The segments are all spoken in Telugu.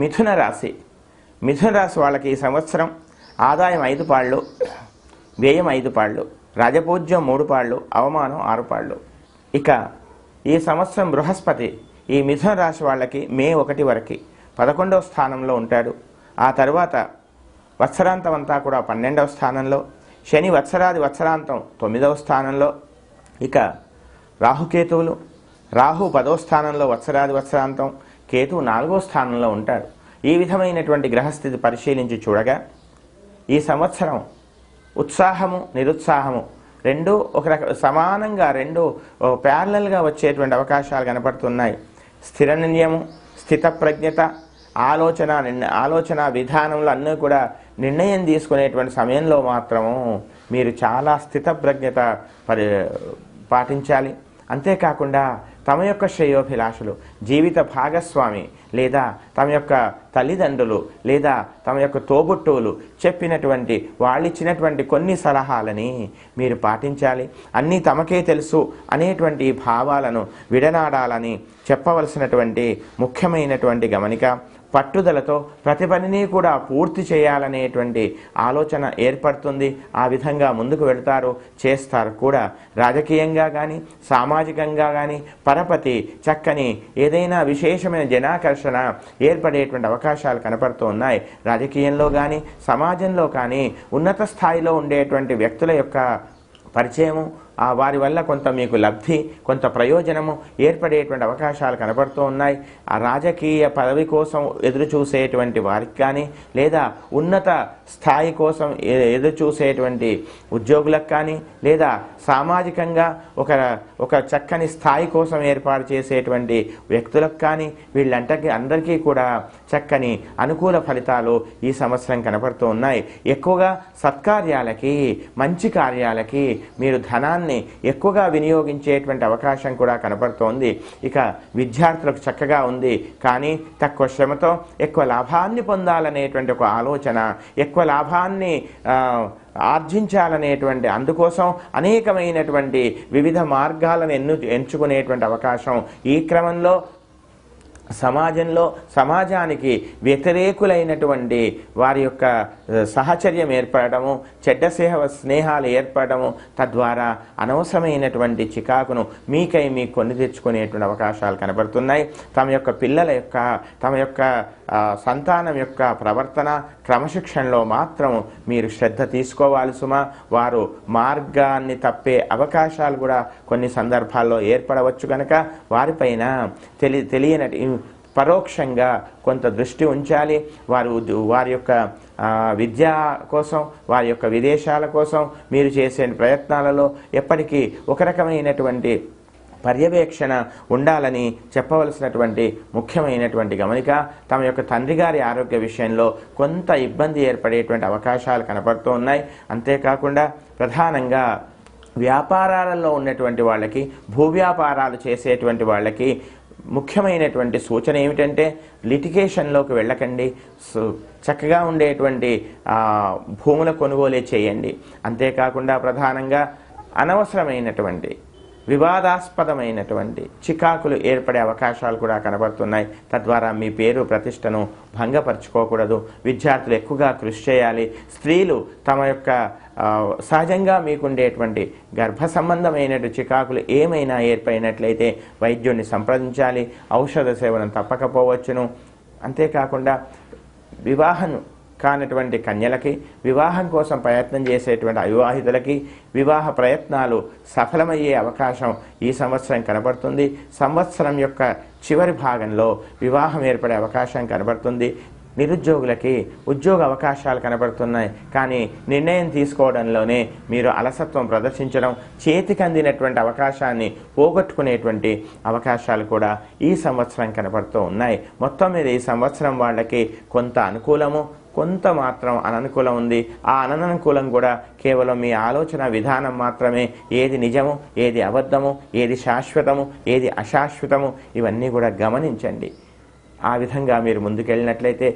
మిథున రాశి. మిథున రాశి వాళ్ళకి ఈ సంవత్సరం ఆదాయం 5 పాళ్ళు, వ్యయం 5 పాళ్ళు, రాజపూజ్యం 3 పాళ్ళు, అవమానం 6 పాళ్ళు. ఇక ఈ సంవత్సరం బృహస్పతి ఈ మిథున రాశి వాళ్ళకి మే 1 వరకు 11వ స్థానంలో ఉంటాడు. ఆ తర్వాత వత్సరాంతం అంతా కూడా 12వ స్థానంలో, శని వత్సరాంతం 9వ స్థానంలో. ఇక రాహుకేతువులు, రాహు 10వ స్థానంలో వత్సరాంతం, కేతువు 4వ స్థానంలో ఉంటాడు. ఈ విధమైనటువంటి గ్రహస్థితి పరిశీలించి చూడగా ఈ సంవత్సరం ఉత్సాహము నిరుత్సాహము రెండు సమానంగా ప్యారలల్గా వచ్చేటువంటి అవకాశాలు కనపడుతున్నాయి. స్థిర నిర్ణయము, స్థితప్రజ్ఞత, ఆలోచన విధానంలో అన్నీ కూడా నిర్ణయం తీసుకునేటువంటి సమయంలో మాత్రము మీరు చాలా స్థితప్రజ్ఞత పాటించాలి. అంతేకాకుండా తమ యొక్క శ్రేయోభిలాషులు, జీవిత భాగస్వామి లేదా తమ యొక్క తల్లిదండ్రులు లేదా తమ యొక్క తోబుట్టువులు చెప్పినటువంటి వాళ్ళిచ్చినటువంటి కొన్ని సలహాలని మీరు పాటించాలి. అన్నీ తమకే తెలుసు అనేటువంటి భావాలను విడనాడాలని చెప్పవలసినటువంటి ముఖ్యమైనటువంటి గమనిక. పట్టుదలతో ప్రతి పనిని కూడా పూర్తి చేయాలనేటువంటి ఆలోచన ఏర్పడుతుంది. ఆ విధంగా ముందుకు వెళతారు, చేస్తారు కూడా. రాజకీయంగా కానీ సామాజికంగా కానీ పరపతి చక్కని ఏదైనా విశేషమైన జనాకర్షణ ఏర్పడేటువంటి అవకాశాలు కనపడుతూ ఉన్నాయి. రాజకీయంలో కానీ సమాజంలో కానీ ఉన్నత స్థాయిలో ఉండేటువంటి వ్యక్తుల యొక్క పరిచయము, వారి వల్ల కొంత మీకు లబ్ధి, కొంత ప్రయోజనము ఏర్పడేటువంటి అవకాశాలు కనపడుతూ ఉన్నాయి. ఆ రాజకీయ పదవి కోసం ఎదురు చూసేటువంటి వారికి కానీ లేదా ఉన్నత స్థాయి కోసం ఎదురు చూసేటువంటి ఉద్యోగులకు కానీ లేదా సామాజికంగా ఒక చక్కని స్థాయి కోసం ఏర్పాటు చేసేటువంటి వ్యక్తులకు కానీ అందరికీ కూడా చక్కని అనుకూల ఫలితాలు ఈ సంవత్సరం కనపడుతూ ఉన్నాయి. ఎక్కువగా సత్కార్యాలకి, మంచి కార్యాలకి మీరు ధనాన్ని ఎక్కువగా వినియోగించేటువంటి అవకాశం కూడా కనపడుతోంది. ఇక విద్యార్థులకు చక్కగా ఉంది, కానీ తక్కువ శ్రమతో ఎక్కువ లాభాన్ని పొందాలనేటువంటి ఒక ఆలోచన, ఎక్కువ లాభాన్ని ఆర్జించాలనేటువంటి అందుకోసం అనేకమైనటువంటి వివిధ మార్గాలను ఎంచుకునేటువంటి అవకాశం. ఈ క్రమంలో సమాజానికి వ్యతిరేకులైనటువంటి వారి యొక్క సహచర్యం ఏర్పడము, చెడ్డ స్నేహాలు ఏర్పడము, తద్వారా అనవసరమైనటువంటి చికాకును మీకు కొని తెచ్చుకునేటువంటి అవకాశాలు కనబడుతున్నాయి. తమ యొక్క పిల్లల యొక్క తమ యొక్క సంతానం యొక్క ప్రవర్తన క్రమశిక్షణలో మాత్రం మీరు శ్రద్ధ తీసుకోవాలి సుమా. వారు మార్గాన్ని తప్పే అవకాశాలు కూడా కొన్ని సందర్భాల్లో ఏర్పడవచ్చు కనుక వారిపైన తెలియనటి పరోక్షంగా కొంత దృష్టి ఉంచాలి. వారి యొక్క విద్య కోసం, వారి యొక్క విదేశాల కోసం మీరు చేసే ప్రయత్నాలలో ఎప్పటికీ ఒక రకమైనటువంటి పర్యవేక్షణ ఉండాలని చెప్పవలసినటువంటి ముఖ్యమైనటువంటి గమనిక. తమ యొక్క తండ్రి గారి ఆరోగ్య విషయంలో కొంత ఇబ్బంది ఏర్పడేటువంటి అవకాశాలు కనపడుతూ ఉన్నాయి. అంతేకాకుండా ప్రధానంగా వ్యాపారాలలో ఉన్నటువంటి వాళ్ళకి, భూ వ్యాపారాలు చేసేటువంటి వాళ్ళకి ముఖ్యమైనటువంటి సూచన ఏమిటంటే లిటిగేషన్లోకి వెళ్ళకండి. చక్కగా ఉండేటువంటి భూముల కొనుగోలే చేయండి. అంతేకాకుండా ప్రధానంగా అనవసరమైనటువంటి వివాదాస్పదమైనటువంటి చికాకులు ఏర్పడే అవకాశాలు కూడా కనబడుతున్నాయి. తద్వారా మీ పేరు ప్రతిష్టను భంగపరచుకోకూడదు. విద్యార్థులు ఎక్కువగా కృషి చేయాలి. స్త్రీలు తమ యొక్క సహజంగా మీకుండేటువంటి గర్భ సంబంధమైన చికాకులు ఏమైనా ఏర్పడినట్లయితే వైద్యుడిని సంప్రదించాలి. ఔషధ సేవనం తప్పకపోవచ్చును. అంతేకాకుండా వివాహం కానటువంటి కన్యలకి, వివాహం కోసం ప్రయత్నం చేసేటువంటి అవివాహితులకి వివాహ ప్రయత్నాలు సఫలమయ్యే అవకాశం ఈ సంవత్సరం కనబడుతుంది. సంవత్సరం యొక్క చివరి భాగంలో వివాహం ఏర్పడే అవకాశం కనబడుతుంది. నిరుద్యోగులకి ఉద్యోగ అవకాశాలు కనబడుతున్నాయి, కానీ నిర్ణయం తీసుకోవడంలోనే మీరు అలసత్వం ప్రదర్శించడం, చేతికి అందినటువంటి అవకాశాన్ని పోగొట్టుకునేటువంటి అవకాశాలు కూడా ఈ సంవత్సరం కనబడుతూ ఉన్నాయి. మొత్తం మీద ఈ సంవత్సరం వాళ్ళకి కొంత అనుకూలము, కొంత మాత్రం అననుకూలం ఉంది. ఆ అననుకూలం కూడా కేవలం మీ ఆలోచన విధానం మాత్రమే. ఏది నిజము, ఏది అబద్ధము, ఏది శాశ్వతము, ఏది అశాశ్వతము, ఇవన్నీ కూడా గమనించండి. ఆ విధంగా మీరు ముందుకెళ్ళినట్లయితే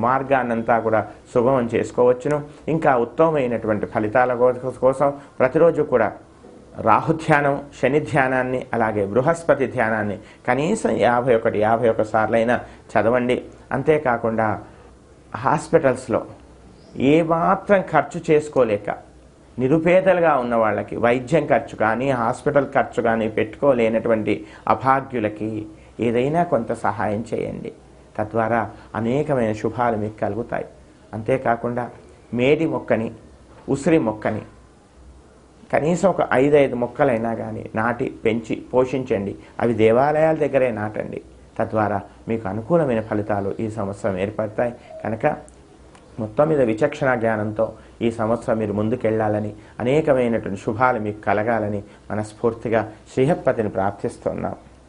మార్గాన్నంతా కూడా సుగమం చేసుకోవచ్చును. ఇంకా ఉత్తమమైనటువంటి ఫలితాల కోసం ప్రతిరోజు కూడా రాహుధ్యానం, శని ధ్యానాన్ని, అలాగే బృహస్పతి ధ్యానాన్ని కనీసం 51 సార్లైనా చదవండి. అంతేకాకుండా హాస్పిటల్స్లో ఏమాత్రం ఖర్చు చేసుకోలేక నిరుపేదలుగా ఉన్న వాళ్ళకి వైద్యం ఖర్చు కానీ హాస్పిటల్ ఖర్చు కానీ పెట్టుకోలేనటువంటి అభాగ్యులకి ఏదైనా కొంత సహాయం చేయండి. తద్వారా అనేకమైన శుభాలు మీకు కలుగుతాయి. అంతేకాకుండా మేడి మొక్కని, ఉసిరి మొక్కని కనీసం ఒక 5 మొక్కలైనా కానీ నాటి పెంచి పోషించండి. అవి దేవాలయాల దగ్గరే నాటండి. తద్వారా మీకు అనుకూలమైన ఫలితాలు ఈ సంవత్సరం ఏర్పడతాయి. కనుక మొత్తం మీద విచక్షణ జ్ఞానంతో ఈ సంవత్సరం మీరు ముందుకెళ్లాలని, అనేకమైనటువంటి శుభాలు మీకు కలగాలని మనస్ఫూర్తిగా శ్రీహప్పతిని ప్రార్థిస్తున్నాం.